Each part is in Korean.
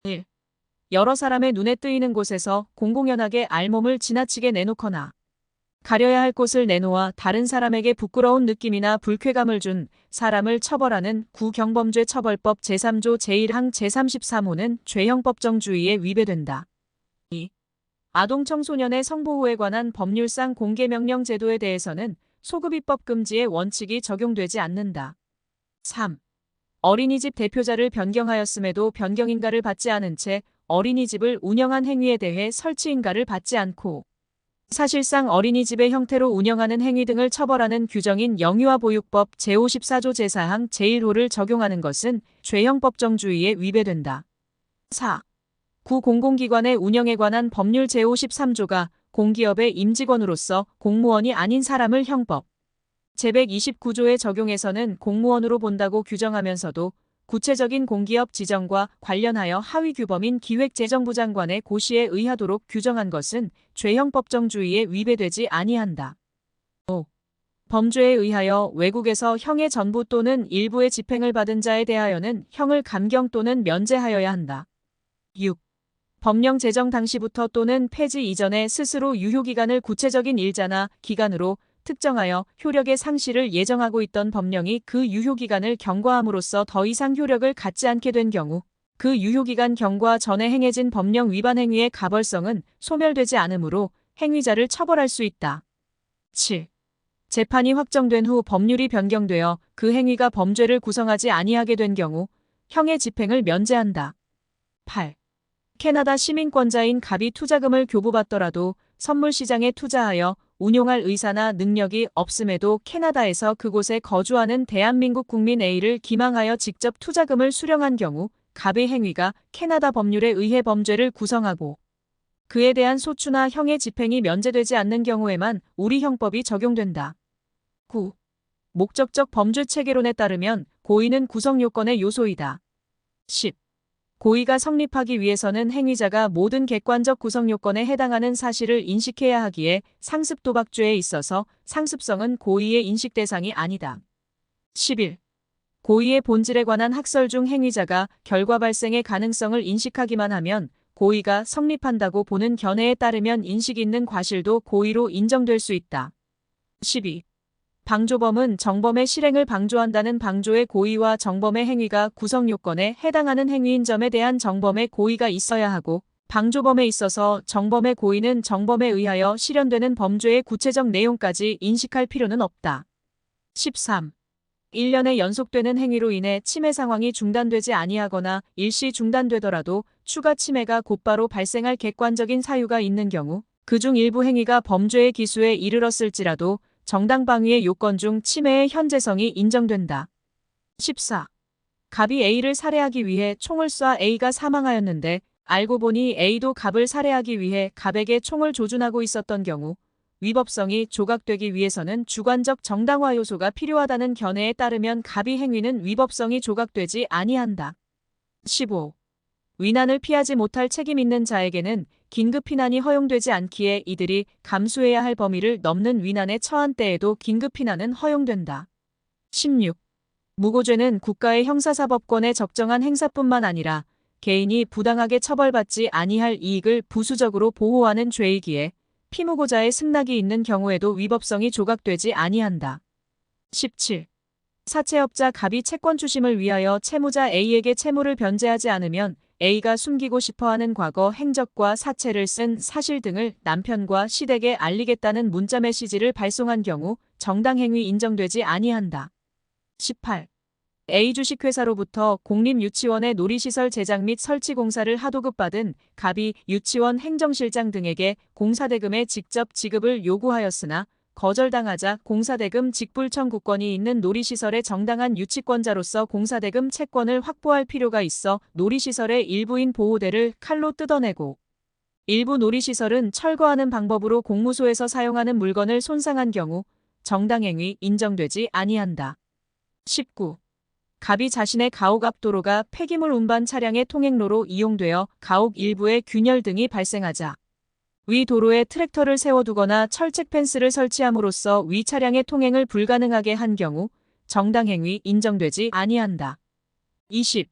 1. 여러 사람의 눈에 뜨이는 곳에서 공공연하게 알몸을 지나치게 내놓거나 가려야 할 곳을 내놓아 다른 사람에게 부끄러운 느낌이나 불쾌감을 준 사람을 처벌하는 구경범죄 처벌법 제3조 제1항 제33호는 죄형법정주의에 위배된다. 2. 아동 청소년의 성보호에 관한 법률상 공개명령 제도에 대해서는 소급입법 금지의 원칙이 적용되지 않는다. 3. 어린이집 대표자를 변경하였음에도 변경인가를 받지 않은 채 어린이집을 운영한 행위에 대해 설치인가를 받지 않고 사실상 어린이집의 형태로 운영하는 행위 등을 처벌하는 규정인 영유아보육법 제54조 제4항 제1호를 적용하는 것은 죄형법정주의에 위배된다. 4. 구공공기관의 운영에 관한 법률 제53조가 공기업의 임직원으로서 공무원이 아닌 사람을 형법 제129조에 적용해서는 공무원으로 본다고 규정하면서도 구체적인 공기업 지정과 관련하여 하위규범인 기획재정부 장관의 고시에 의하도록 규정한 것은 죄형법정주의에 위배되지 아니한다. 5. 범죄에 의하여 외국에서 형의 전부 또는 일부의 집행을 받은 자에 대하여는 형을 감경 또는 면제하여야 한다. 6. 법령 제정 당시부터 또는 폐지 이전에 스스로 유효기간을 구체적인 일자나 기간으로 특정하여 효력의 상실을 예정하고 있던 법령이 그 유효기간을 경과함으로써 더 이상 효력을 갖지 않게 된 경우 그 유효기간 경과 전에 행해진 법령 위반 행위의 가벌성은 소멸되지 않으므로 행위자를 처벌할 수 있다. 7. 재판이 확정된 후 법률이 변경되어 그 행위가 범죄를 구성하지 아니하게 된 경우 형의 집행을 면제한다. 8. 캐나다 시민권자인 갑이 투자금을 교부받더라도 선물시장에 투자하여 운용할 의사나 능력이 없음에도 캐나다에서 그곳에 거주하는 대한민국 국민 A를 기망하여 직접 투자금을 수령한 경우 갑의 행위가 캐나다 법률에 의해 범죄를 구성하고 그에 대한 소추나 형의 집행이 면제되지 않는 경우에만 우리 형법이 적용된다. 9. 목적적 범죄 체계론에 따르면 고의는 구성요건의 요소이다. 10. 고의가 성립하기 위해서는 행위자가 모든 객관적 구성 요건에 해당하는 사실을 인식해야 하기에 상습 도박죄에 있어서 상습성은 고의의 인식 대상이 아니다. 11. 고의의 본질에 관한 학설 중 행위자가 결과 발생의 가능성을 인식하기만 하면 고의가 성립한다고 보는 견해에 따르면 인식 있는 과실도 고의로 인정될 수 있다. 12. 방조범은 정범의 실행을 방조한다는 방조의 고의와 정범의 행위가 구성 요건에 해당하는 행위인 점에 대한 정범의 고의가 있어야 하고 방조범에 있어서 정범의 고의는 정범에 의하여 실현되는 범죄의 구체적 내용까지 인식할 필요는 없다. 13. 1년에 연속되는 행위로 인해 침해 상황이 중단되지 아니하거나 일시 중단되더라도 추가 침해가 곧바로 발생할 객관적인 사유가 있는 경우 그중 일부 행위가 범죄의 기수에 이르렀을지라도 정당방위의 요건 중 침해의 현재성이 인정된다. 14. 갑이 A를 살해하기 위해 총을 쏴 A가 사망하였는데 알고 보니 A도 갑을 살해하기 위해 갑에게 총을 조준하고 있었던 경우 위법성이 조각되기 위해서는 주관적 정당화 요소가 필요하다는 견해에 따르면 갑의 행위는 위법성이 조각되지 아니한다. 15. 위난을 피하지 못할 책임 있는 자에게는 긴급 피난이 허용되지 않기에 이들이 감수해야 할 범위를 넘는 위난에 처한 때에도 긴급 피난은 허용된다. 16. 무고죄는 국가의 형사사법권에 적정한 행사뿐만 아니라 개인이 부당하게 처벌받지 아니할 이익을 부수적으로 보호하는 죄이기에 피무고자의 승낙이 있는 경우에도 위법성이 조각되지 아니한다. 17. 사채업자 갑이 채권 추심을 위하여 채무자 A에게 채무를 변제하지 않으면 A가 숨기고 싶어하는 과거 행적과 사채를 쓴 사실 등을 남편과 시댁에 알리겠다는 문자 메시지를 발송한 경우 정당행위 인정되지 아니한다. 18. A 주식회사로부터 공립유치원의 놀이시설 제작 및 설치 공사를 하도급받은 갑이 유치원 행정실장 등에게 공사대금의 직접 지급을 요구하였으나 거절당하자 공사대금 직불 청구권이 있는 놀이시설의 정당한 유치권자로서 공사대금 채권을 확보할 필요가 있어 놀이시설의 일부인 보호대를 칼로 뜯어내고 일부 놀이시설은 철거하는 방법으로 공무소에서 사용하는 물건을 손상한 경우 정당행위 인정되지 아니한다. 19. 갑이 자신의 가옥 앞 도로가 폐기물 운반 차량의 통행로로 이용되어 가옥 일부에 균열 등이 발생하자 위 도로에 트랙터를 세워두거나 철책 펜스를 설치함으로써 위 차량의 통행을 불가능하게 한 경우 정당행위 인정되지 아니한다. 20.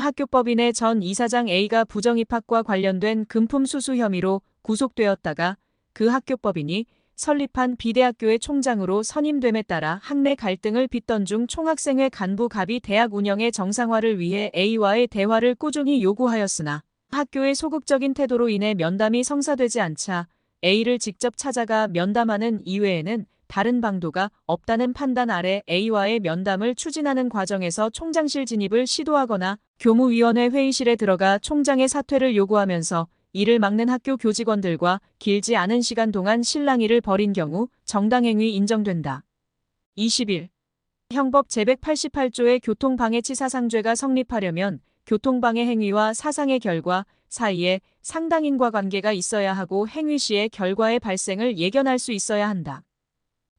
학교법인의 전 이사장 A가 부정입학과 관련된 금품 수수 혐의로 구속되었다가 그 학교법인이 설립한 B대학교의 총장으로 선임됨에 따라 학내 갈등을 빚던 중 총학생회 간부 갑이 대학 운영의 정상화를 위해 A와의 대화를 꾸준히 요구하였으나 학교의 소극적인 태도로 인해 면담이 성사되지 않자 A를 직접 찾아가 면담하는 이외에는 다른 방도가 없다는 판단 아래 A와의 면담을 추진하는 과정에서 총장실 진입을 시도하거나 교무위원회 회의실에 들어가 총장의 사퇴를 요구하면서 이를 막는 학교 교직원들과 길지 않은 시간 동안 실랑이를 벌인 경우 정당행위 인정된다. 20일 형법 제188조의 교통방해치사상죄가 성립하려면 교통방해 행위와 사상의 결과 사이에 상당인과 관계가 있어야 하고 행위 시의 결과의 발생을 예견할 수 있어야 한다.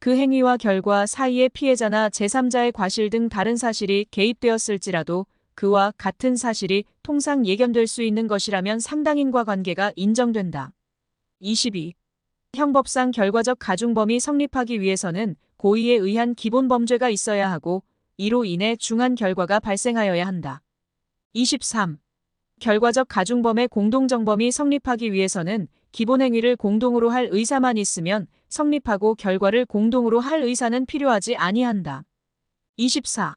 그 행위와 결과 사이에 피해자나 제3자의 과실 등 다른 사실이 개입되었을지라도 그와 같은 사실이 통상 예견될 수 있는 것이라면 상당인과 관계가 인정된다. 22. 형법상 결과적 가중범이 성립하기 위해서는 고의에 의한 기본범죄가 있어야 하고 이로 인해 중한 결과가 발생하여야 한다. 23. 결과적 가중범의 공동정범이 성립하기 위해서는 기본행위를 공동으로 할 의사만 있으면 성립하고 결과를 공동으로 할 의사는 필요하지 아니한다. 24.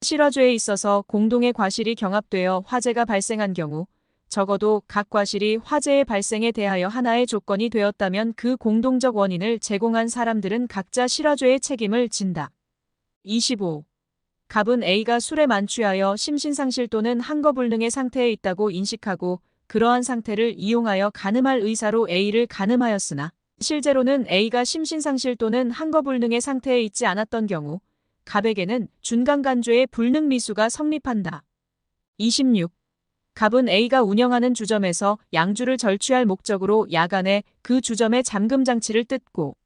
실화죄에 있어서 공동의 과실이 경합되어 화재가 발생한 경우 적어도 각 과실이 화재의 발생에 대하여 하나의 조건이 되었다면 그 공동적 원인을 제공한 사람들은 각자 실화죄의 책임을 진다. 25. 갑은 A가 술에 만취하여 심신상실 또는 한거불능의 상태에 있다고 인식하고 그러한 상태를 이용하여 간음할 의사로 A를 간음하였으나 실제로는 A가 심신상실 또는 한거불능의 상태에 있지 않았던 경우 갑에게는 준강간죄의 불능미수가 성립한다. 26. 갑은 A가 운영하는 주점에서 양주를 절취할 목적으로 야간에 그 주점에 잠금장치를 뜯고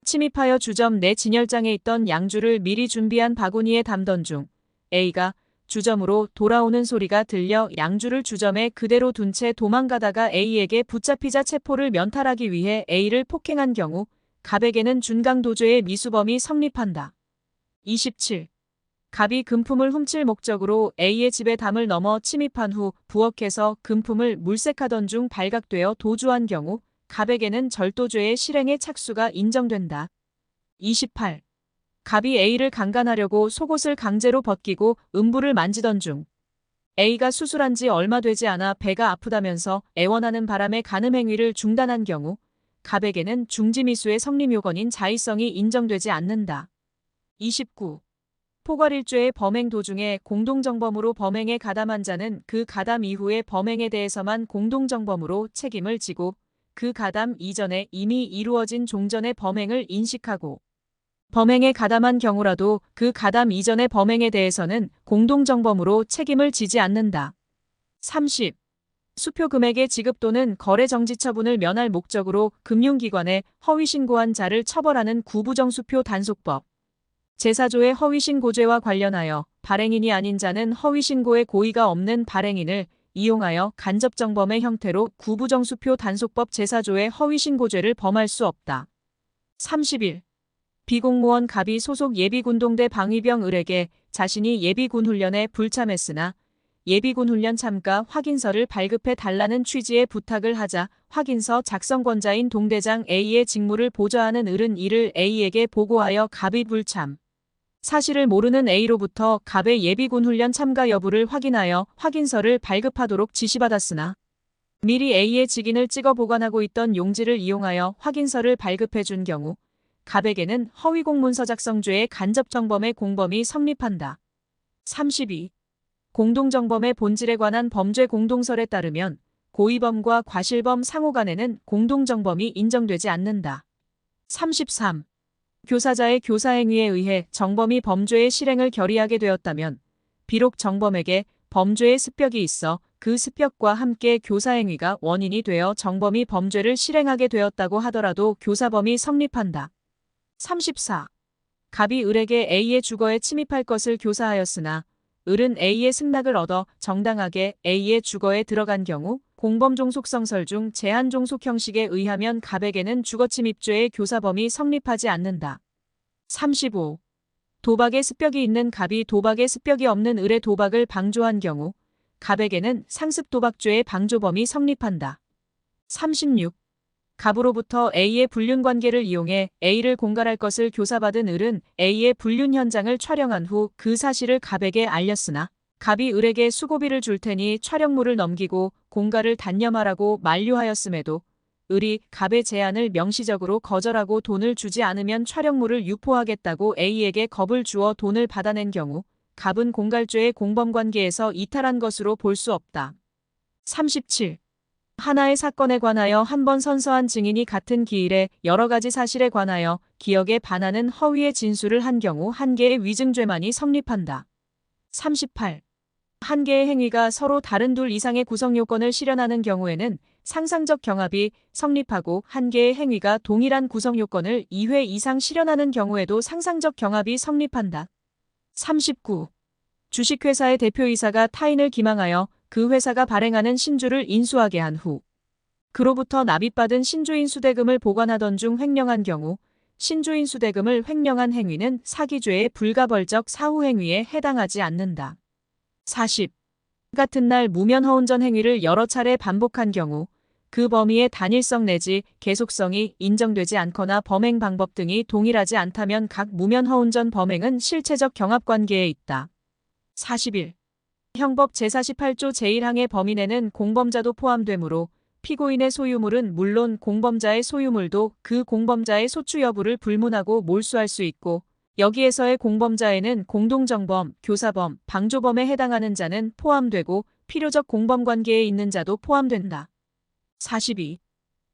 침입하여 주점 내 진열장에 있던 양주를 미리 준비한 바구니에 담던 중 A가 주점으로 돌아오는 소리가 들려 양주를 주점에 그대로 둔 채 도망가다가 A에게 붙잡히자 체포를 면탈하기 위해 A를 폭행한 경우 갑에게는 준강도죄의 미수범이 성립한다. 27. 갑이 금품을 훔칠 목적으로 A의 집에 담을 넘어 침입한 후 부엌에서 금품을 물색하던 중 발각되어 도주한 경우 갑에게는 절도죄의 실행의 착수가 인정된다. 28. 갑이 A를 강간하려고 속옷을 강제로 벗기고 음부를 만지던 중 A가 수술한 지 얼마 되지 않아 배가 아프다면서 애원하는 바람에 간음 행위를 중단한 경우 갑에게는 중지미수의 성립 요건인 자의성이 인정되지 않는다. 29. 포괄일죄의 범행 도중에 공동정범으로 범행에 가담한 자는 그 가담 이후의 범행에 대해서만 공동정범으로 책임을 지고 그 가담 이전에 이미 이루어진 종전의 범행을 인식하고 범행에 가담한 경우라도 그 가담 이전의 범행에 대해서는 공동정범으로 책임을 지지 않는다. 30. 수표 금액의 지급 또는 거래 정지 처분을 면할 목적으로 금융기관에 허위신고한 자를 처벌하는 구부정수표 단속법. 제4조의 허위신고죄와 관련하여 발행인이 아닌 자는 허위신고의 고의가 없는 발행인을 이용하여 간접정범의 형태로 구부정수표 단속법 제4조의 허위신고죄를 범할 수 없다. 31. 비공무원 갑이 소속 예비군동대 방위병 을에게 자신이 예비군훈련에 불참했으나 예비군훈련 참가 확인서를 발급해 달라는 취지의 부탁을 하자 확인서 작성권자인 동대장 A의 직무를 보좌하는 을은 이를 A에게 보고하여 갑이 불참. 사실을 모르는 A로부터 갑의 예비군훈련 참가 여부를 확인하여 확인서를 발급하도록 지시받았으나 미리 A의 직인을 찍어 보관하고 있던 용지를 이용하여 확인서를 발급해준 경우 갑에게는 허위공문서 작성죄의 간접정범의 공범이 성립한다. 32. 공동정범의 본질에 관한 범죄 공동설에 따르면 고의범과 과실범 상호 간에는 공동정범이 인정되지 않는다. 33. 교사자의 교사행위에 의해 정범이 범죄의 실행을 결의하게 되었다면 비록 정범에게 범죄의 습벽이 있어 그 습벽과 함께 교사행위가 원인이 되어 정범이 범죄를 실행하게 되었다고 하더라도 교사범이 성립한다. 34. 갑이 을에게 A의 주거에 침입할 것을 교사하였으나 을은 A의 승낙을 얻어 정당하게 A의 주거에 들어간 경우 공범종속성설 중 제한종속 형식에 의하면 갑에게는 주거침입죄의 교사범이 성립하지 않는다. 35. 도박의 습벽이 있는 갑이 도박의 습벽이 없는 을의 도박을 방조한 경우 갑에게는 상습도박죄의 방조범이 성립한다. 36. 갑으로부터 A의 불륜 관계를 이용해 A를 공갈할 것을 교사받은 을은 A의 불륜 현장을 촬영한 후 그 사실을 갑에게 알렸으나 갑이 을에게 수고비를 줄 테니 촬영물을 넘기고 공갈을 단념하라고 만류하였음에도 을이 갑의 제안을 명시적으로 거절하고 돈을 주지 않으면 촬영물을 유포하겠다고 A에게 겁을 주어 돈을 받아낸 경우 갑은 공갈죄의 공범관계에서 이탈한 것으로 볼 수 없다. 37. 하나의 사건에 관하여 한 번 선서한 증인이 같은 기일에 여러 가지 사실에 관하여 기억에 반하는 허위의 진술을 한 경우 한 개의 위증죄만이 성립한다. 38. 한 개의 행위가 서로 다른 둘 이상의 구성요건을 실현하는 경우에는 상상적 경합이 성립하고 한 개의 행위가 동일한 구성요건을 2회 이상 실현하는 경우에도 상상적 경합이 성립한다. 39. 주식회사의 대표이사가 타인을 기망하여 그 회사가 발행하는 신주를 인수하게 한 후 그로부터 납입받은 신주인수대금을 보관하던 중 횡령한 경우 신주인수대금을 횡령한 행위는 사기죄의 불가벌적 사후행위에 해당하지 않는다. 40. 같은 날 무면 허운전 행위를 여러 차례 반복한 경우 그 범위의 단일성 내지 계속성이 인정되지 않거나 범행 방법 등이 동일하지 않다면 각 무면 허운전 범행은 실체적 경합관계에 있다. 41. 형법 제48조 제1항의 범위 내는 공범자도 포함되므로 피고인의 소유물은 물론 공범자의 소유물도 그 공범자의 소추 여부를 불문하고 몰수할 수 있고 여기에서의 공범자에는 공동정범, 교사범, 방조범에 해당하는 자는 포함되고 필요적 공범관계에 있는 자도 포함된다. 42.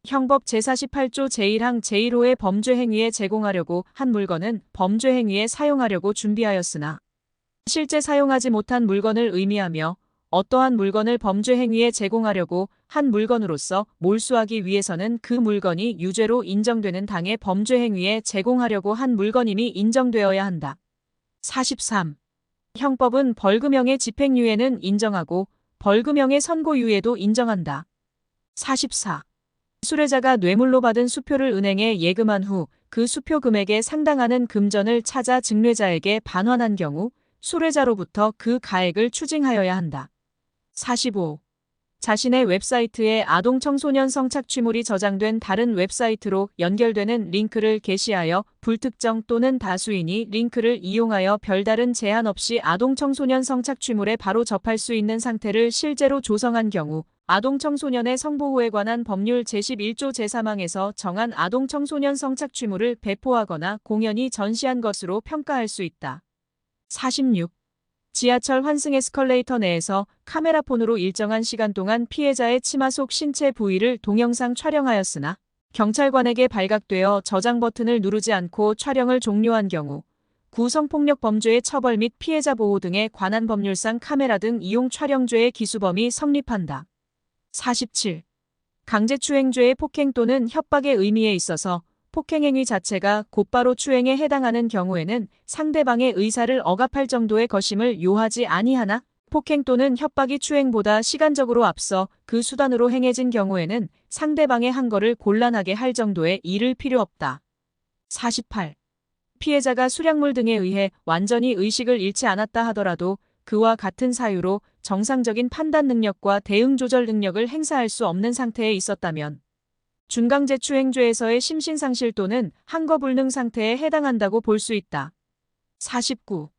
형법 제48조 제1항 제1호의 범죄 행위에 제공하려고 한 물건은 범죄 행위에 사용하려고 준비하였으나 실제 사용하지 못한 물건을 의미하며 어떠한 물건을 범죄 행위에 제공하려고 한 물건으로서 몰수하기 위해서는 그 물건이 유죄로 인정되는 당의 범죄 행위에 제공하려고 한 물건임이 인정되어야 한다. 43. 형법은 벌금형의 집행유예는 인정하고 벌금형의 선고유예도 인정한다. 44. 수뢰자가 뇌물로 받은 수표를 은행에 예금한 후 그 수표 금액에 상당하는 금전을 찾아 증례자에게 반환한 경우 수뢰자로부터 그 가액을 추징하여야 한다. 45. 자신의 웹사이트에 아동 청소년 성착취물이 저장된 다른 웹사이트로 연결되는 링크를 게시하여 불특정 또는 다수인이 링크를 이용하여 별다른 제한 없이 아동 청소년 성착취물에 바로 접할 수 있는 상태를 실제로 조성한 경우 아동 청소년의 성보호에 관한 법률 제11조 제3항에서 정한 아동 청소년 성착취물을 배포하거나 공연히 전시한 것으로 평가할 수 있다. 46. 지하철 환승 에스컬레이터 내에서 카메라폰으로 일정한 시간 동안 피해자의 치마 속 신체 부위를 동영상 촬영하였으나 경찰관에게 발각되어 저장 버튼을 누르지 않고 촬영을 종료한 경우 구성폭력 범죄의 처벌 및 피해자 보호 등에 관한 법률상 카메라 등 이용 촬영죄의 기수범이 성립한다. 47. 강제추행죄의 폭행 또는 협박의 의미에 있어서 폭행행위 자체가 곧바로 추행에 해당하는 경우에는 상대방의 의사를 억압할 정도의 것임을 요하지 아니하나 폭행 또는 협박이 추행보다 시간적으로 앞서 그 수단으로 행해진 경우에는 상대방의 한 거를 곤란하게 할 정도의 일을 필요 없다. 48. 피해자가 수량물 등에 의해 완전히 의식을 잃지 않았다 하더라도 그와 같은 사유로 정상적인 판단 능력과 대응 조절 능력을 행사할 수 없는 상태에 있었다면 준강제추행죄에서의 심신상실 또는 항거불능 상태에 해당한다고 볼 수 있다. 49.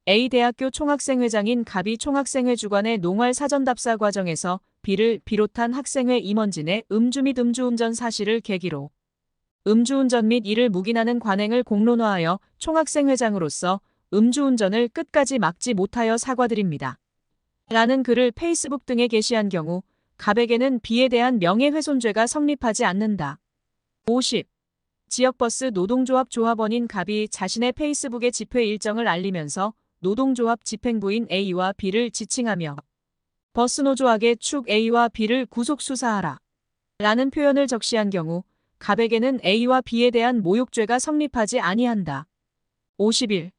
A대학교 총학생회장인 갑이 총학생회 주관의 농활 사전답사 과정에서 B를 비롯한 학생회 임원진의 음주 및 음주운전 사실을 계기로 음주운전 및 이를 묵인하는 관행을 공론화하여 총학생회장으로서 음주운전을 끝까지 막지 못하여 사과드립니다. 라는 글을 페이스북 등에 게시한 경우 갑에게는 B에 대한 명예훼손죄가 성립하지 않는다. 50. 지역버스 노동조합 조합원인 갑이 자신의 페이스북에 집회 일정을 알리면서 노동조합 집행부인 A와 B를 지칭하며 버스노조악의 축 A와 B를 구속수사하라 라는 표현을 적시한 경우 갑에게는 A와 B에 대한 모욕죄가 성립하지 아니한다. 51.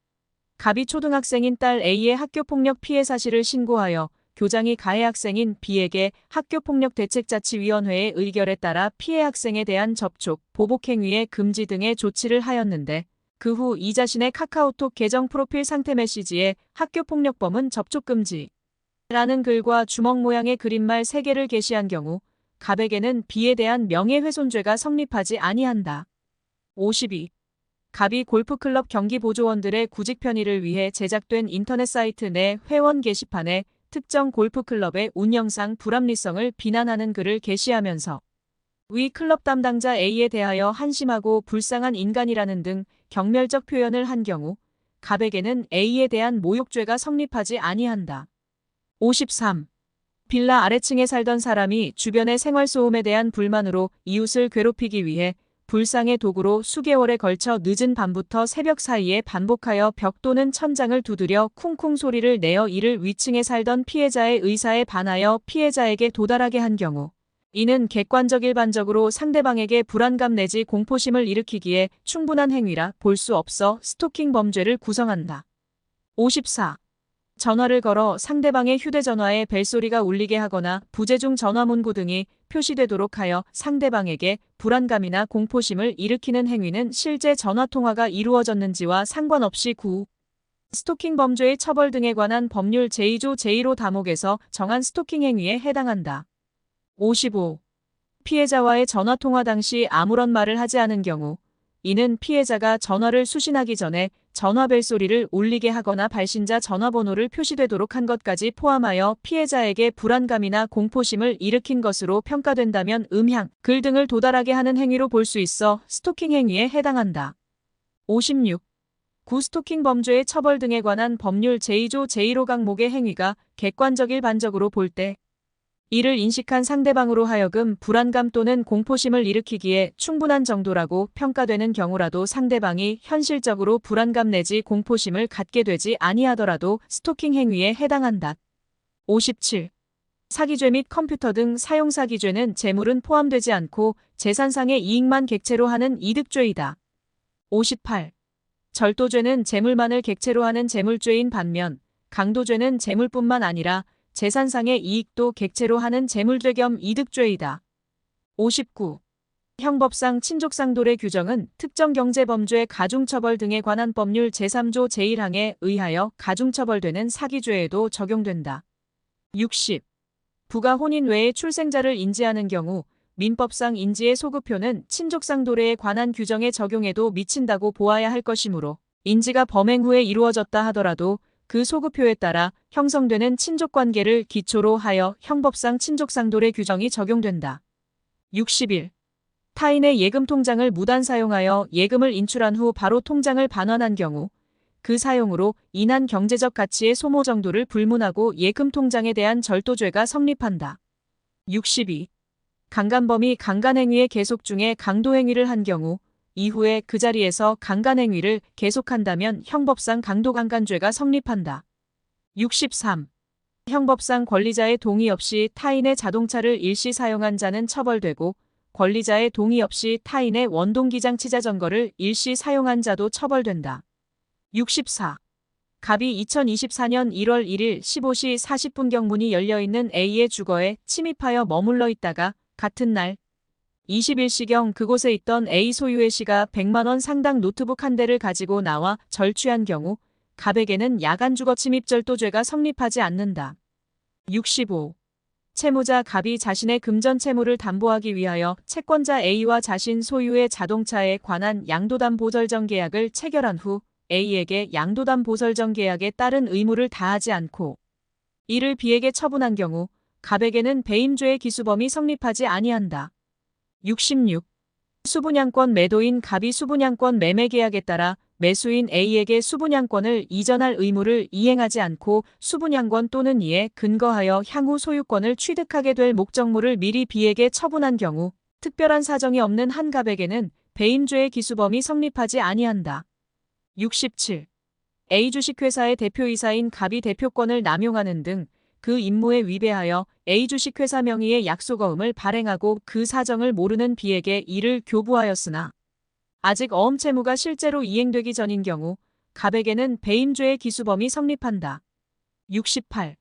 갑이 초등학생인 딸 A의 학교폭력 피해 사실을 신고하여 교장이 가해 학생인 B에게 학교폭력대책자치위원회의 의결에 따라 피해 학생에 대한 접촉, 보복행위의 금지 등의 조치를 하였는데 그 후 이 자신의 카카오톡 계정 프로필 상태 메시지에 학교폭력범은 접촉금지 라는 글과 주먹 모양의 그림말 3개를 게시한 경우 갑에게는 B에 대한 명예훼손죄가 성립하지 아니한다. 52. 갑이 골프클럽 경기 보조원들의 구직 편의를 위해 제작된 인터넷 사이트 내 회원 게시판에 특정 골프클럽의 운영상 불합리성을 비난하는 글을 게시하면서 위 클럽 담당자 A에 대하여 한심하고 불쌍한 인간이라는 등 경멸적 표현을 한 경우 갑에게는 A에 대한 모욕죄가 성립하지 아니한다. 53. 빌라 아래층에 살던 사람이 주변의 생활소음에 대한 불만으로 이웃을 괴롭히기 위해 불상의 도구로 수개월에 걸쳐 늦은 밤부터 새벽 사이에 반복하여 벽 또는 천장을 두드려 쿵쿵 소리를 내어 이를 위층에 살던 피해자의 의사에 반하여 피해자에게 도달하게 한 경우 이는 객관적 일반적으로 상대방에게 불안감 내지 공포심을 일으키기에 충분한 행위라 볼 수 없어 스토킹 범죄를 구성한다. 54. 전화를 걸어 상대방의 휴대전화에 벨소리가 울리게 하거나 부재중 전화문구 등이 표시되도록 하여 상대방에게 불안감이나 공포심을 일으키는 행위는 실제 전화통화가 이루어졌는지와 상관없이 스토킹 범죄의 처벌 등에 관한 법률 제2조 제1호 다목에서 정한 스토킹 행위에 해당한다. 55. 피해자와의 전화통화 당시 아무런 말을 하지 않은 경우 이는 피해자가 전화를 수신하기 전에 전화벨 소리를 울리게 하거나 발신자 전화번호를 표시되도록 한 것까지 포함하여 피해자에게 불안감이나 공포심을 일으킨 것으로 평가된다면 음향, 글 등을 도달하게 하는 행위로 볼 수 있어 스토킹 행위에 해당한다. 56. 구스토킹 범죄의 처벌 등에 관한 법률 제2조 제1호 강목의 행위가 객관적 일반적으로 볼 때 이를 인식한 상대방으로 하여금 불안감 또는 공포심을 일으키기에 충분한 정도라고 평가되는 경우라도 상대방이 현실적으로 불안감 내지 공포심을 갖게 되지 아니하더라도 스토킹 행위에 해당한다. 57. 사기죄 및 컴퓨터 등 사용사기죄는 재물은 포함되지 않고 재산상의 이익만 객체로 하는 이득죄이다. 58. 절도죄는 재물만을 객체로 하는 재물죄인 반면 강도죄는 재물뿐만 아니라 재산상의 이익도 객체로 하는 재물죄 겸 이득죄이다. 59. 형법상 친족상돌의 규정은 특정 경제범죄 가중처벌 등에 관한 법률 제3조 제1항에 의하여 가중처벌되는 사기죄에도 적용된다. 60. 부가 혼인 외에 출생자를 인지하는 경우 민법상 인지의 소급표는 친족상도례에 관한 규정의 적용에도 미친다고 보아야 할 것이므로 인지가 범행 후에 이루어졌다 하더라도 그 소급표에 따라 형성되는 친족관계를 기초로 하여 형법상 친족상돌의 규정이 적용된다. 61. 타인의 예금 통장을 무단 사용하여 예금을 인출한 후 바로 통장을 반환한 경우 그 사용으로 인한 경제적 가치의 소모 정도를 불문하고 예금 통장에 대한 절도죄가 성립한다. 62. 강간범이 강간행위의 계속 중에 강도행위를 한 경우 이후에 그 자리에서 강간행위를 계속한다면 형법상 강도강간죄가 성립한다. 63. 형법상 권리자의 동의 없이 타인의 자동차를 일시 사용한 자는 처벌되고 권리자의 동의 없이 타인의 원동기장 치자전거를 일시 사용한 자도 처벌된다. 64. 갑이 2024년 1월 1일 15시 40분경 문이 열려있는 A의 주거에 침입하여 머물러 있다가 같은 날 21시경 그곳에 있던 A 소유의 C가 100만원 상당 노트북 한 대를 가지고 나와 절취한 경우 갑에게는 야간 주거 침입 절도죄가 성립하지 않는다. 65. 채무자 갑이 자신의 금전 채무를 담보하기 위하여 채권자 A와 자신 소유의 자동차에 관한 양도담 보설정 계약을 체결한 후 A에게 양도담 보설정 계약에 따른 의무를 다하지 않고 이를 B에게 처분한 경우 갑에게는 배임죄의 기수범이 성립하지 아니한다. 66. 수분양권 매도인 갑이 수분양권 매매 계약에 따라 매수인 A에게 수분양권을 이전할 의무를 이행하지 않고 수분양권 또는 이에 근거하여 향후 소유권을 취득하게 될 목적물을 미리 B에게 처분한 경우 특별한 사정이 없는 한 갑에게는 배임죄의 기수범이 성립하지 아니한다. 67. A 주식회사의 대표이사인 갑이 대표권을 남용하는 등 그 임무에 위배하여 A 주식회사 명의의 약속어음을 발행하고 그 사정을 모르는 B에게 이를 교부하였으나 아직 어음 채무가 실제로 이행되기 전인 경우 갑에게는 배임죄의 기수범이 성립한다. 68.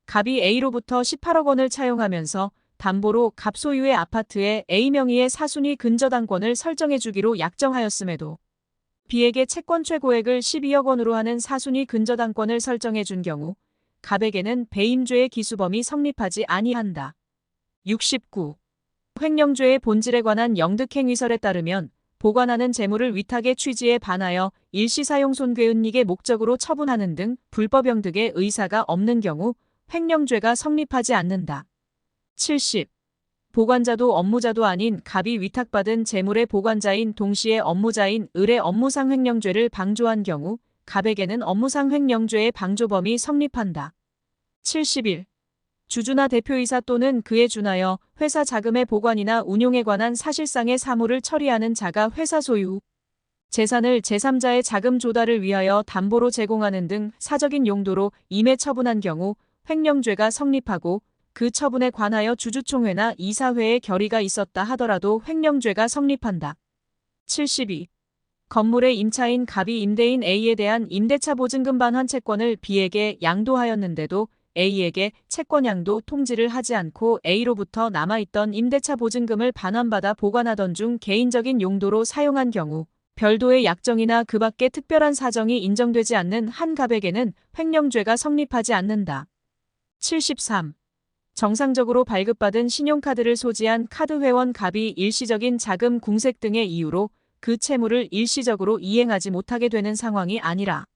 갑이 A로부터 18억 원을 차용하면서 담보로 갑 소유의 아파트에 A 명의의 사순위 근저당권을 설정해 주기로 약정하였음에도 B에게 채권 최고액을 12억 원으로 하는 사순위 근저당권을 설정해 준 경우 갑에게는 배임죄의 기수범이 성립하지 아니한다. 69. 횡령죄의 본질에 관한 영득행위설에 따르면 보관하는 재물을 위탁의 취지에 반하여 일시사용 손괴은닉의 목적으로 처분하는 등 불법 영득의 의사가 없는 경우 횡령죄가 성립하지 않는다. 70. 보관자도 업무자도 아닌 갑이 위탁받은 재물의 보관자인 동시에 업무자인 을의 업무상 횡령죄를 방조한 경우 갑에게는 업무상 횡령죄의 방조범이 성립한다. 71. 주주나 대표이사 또는 그에 준하여 회사 자금의 보관이나 운용에 관한 사실상의 사무를 처리하는 자가 회사 소유 재산을 제3자의 자금 조달을 위하여 담보로 제공하는 등 사적인 용도로 임해 처분한 경우 횡령죄가 성립하고 그 처분에 관하여 주주총회나 이사회의 결의가 있었다 하더라도 횡령죄가 성립한다. 72. 건물의 임차인 갑이 임대인 A에 대한 임대차 보증금 반환 채권을 B에게 양도하였는데도 A에게 채권 양도 통지를 하지 않고 A로부터 남아있던 임대차 보증금을 반환받아 보관하던 중 개인적인 용도로 사용한 경우 별도의 약정이나 그 밖의 특별한 사정이 인정되지 않는 한 갑에게는 횡령죄가 성립하지 않는다. 73. 정상적으로 발급받은 신용카드를 소지한 카드회원 갑이 일시적인 자금 궁색 등의 이유로 그 채무를 일시적으로 이행하지 못하게 되는 상황이 아니라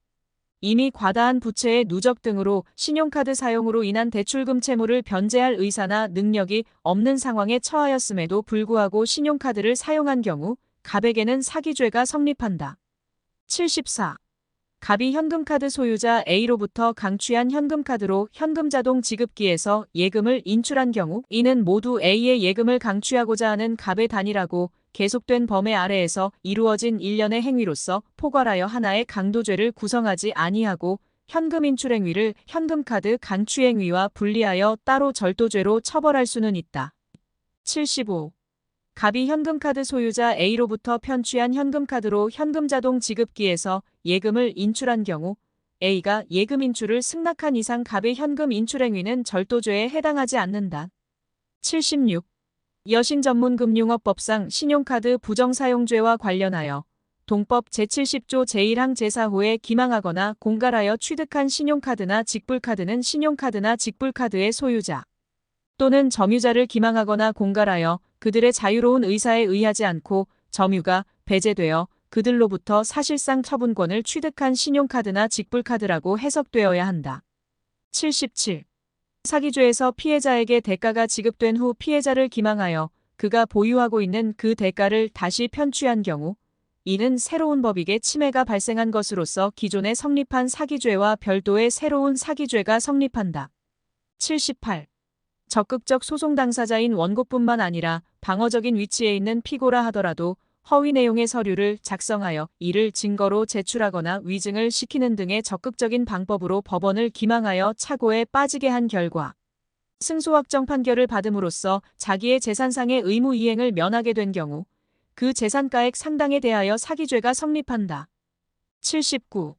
이미 과다한 부채의 누적 등으로 신용카드 사용으로 인한 대출금 채무를 변제할 의사나 능력이 없는 상황에 처하였음에도 불구하고 신용카드를 사용한 경우 갑에게는 사기죄가 성립한다. 74. 갑이 현금카드 소유자 A로부터 강취한 현금카드로 현금자동 지급기에서 예금을 인출한 경우 이는 모두 A의 예금을 강취하고자 하는 갑의 단일하고 계속된 범위 아래에서 이루어진 일련의 행위로서 포괄하여 하나의 강도죄를 구성하지 아니하고 현금 인출 행위를 현금카드 강취 행위와 분리하여 따로 절도죄로 처벌할 수는 있다. 75. 갑이 현금카드 소유자 A로부터 편취한 현금카드로 현금자동 지급기에서 예금을 인출한 경우 A가 예금 인출을 승낙한 이상 갑의 현금 인출 행위는 절도죄에 해당하지 않는다. 76. 여신전문금융업법상 신용카드 부정사용죄와 관련하여 동법 제70조 제1항 제4호에 기망하거나 공갈하여 취득한 신용카드나 직불카드는 신용카드나 직불카드의 소유자 또는 점유자를 기망하거나 공갈하여 그들의 자유로운 의사에 의하지 않고 점유가 배제되어 그들로부터 사실상 처분권을 취득한 신용카드나 직불카드라고 해석되어야 한다. 77. 사기죄에서 피해자에게 대가가 지급된 후 피해자를 기망하여 그가 보유하고 있는 그 대가를 다시 편취한 경우 이는 새로운 법익의 침해가 발생한 것으로서 기존에 성립한 사기죄와 별도의 새로운 사기죄가 성립한다. 78. 적극적 소송 당사자인 원고뿐만 아니라 방어적인 위치에 있는 피고라 하더라도 허위 내용의 서류를 작성하여 이를 증거로 제출하거나 위증을 시키는 등의 적극적인 방법으로 법원을 기망하여 착오에 빠지게 한 결과 승소 확정 판결을 받음으로써 자기의 재산상의 의무 이행을 면하게 된 경우 그 재산가액 상당에 대하여 사기죄가 성립한다. 79.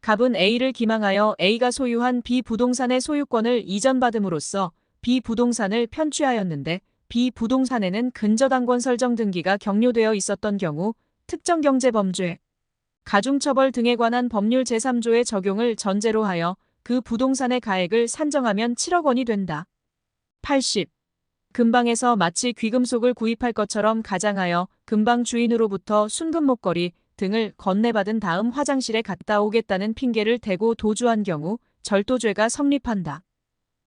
갑은 A를 기망하여 A가 소유한 B 부동산의 소유권을 이전받음으로써 B 부동산을 편취하였는데 B 부동산에는 근저당권 설정 등기가 격려되어 있었던 경우 특정경제범죄, 가중처벌 등에 관한 법률 제3조의 적용을 전제로 하여 그 부동산의 가액을 산정하면 7억 원이 된다. 80. 금방에서 마치 귀금속을 구입할 것처럼 가장하여 금방 주인으로부터 순금 목걸이 등을 건네받은 다음 화장실에 갔다 오겠다는 핑계를 대고 도주한 경우 절도죄가 성립한다.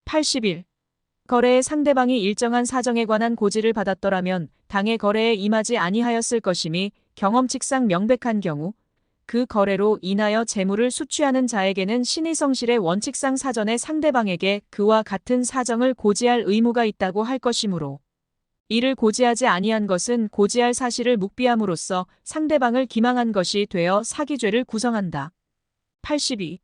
81. 거래의 상대방이 일정한 사정에 관한 고지를 받았더라면 당해 거래에 임하지 아니하였을 것이미 경험칙상 명백한 경우 그 거래로 인하여 재물을 수취하는 자에게는 신의성실의 원칙상 사전에 상대방에게 그와 같은 사정을 고지할 의무가 있다고 할 것이므로 이를 고지하지 아니한 것은 고지할 사실을 묵비함으로써 상대방을 기망한 것이 되어 사기죄를 구성한다. 82.